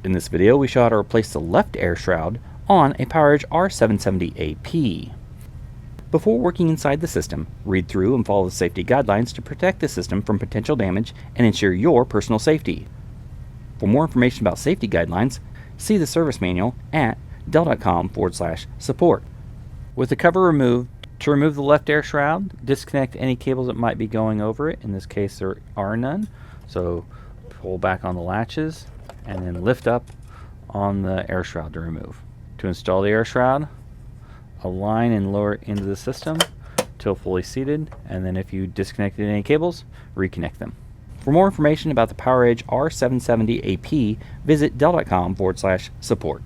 In this video, we show how to replace the left air shroud on a PowerEdge R770AP. Before working inside the system, read through and follow the safety guidelines to protect the system from potential damage and ensure your personal safety. For more information about safety guidelines, see the service manual at dell.com/support. With the cover removed, to remove the left air shroud, disconnect any cables that might be going over it. In this case, there are none. So pull back on the latches and then lift up on the air shroud to remove. To install the air shroud, align and lower it into the system till fully seated, and then if you disconnected any cables, reconnect them. For more information about the PowerEdge R770AP, visit dell.com/support.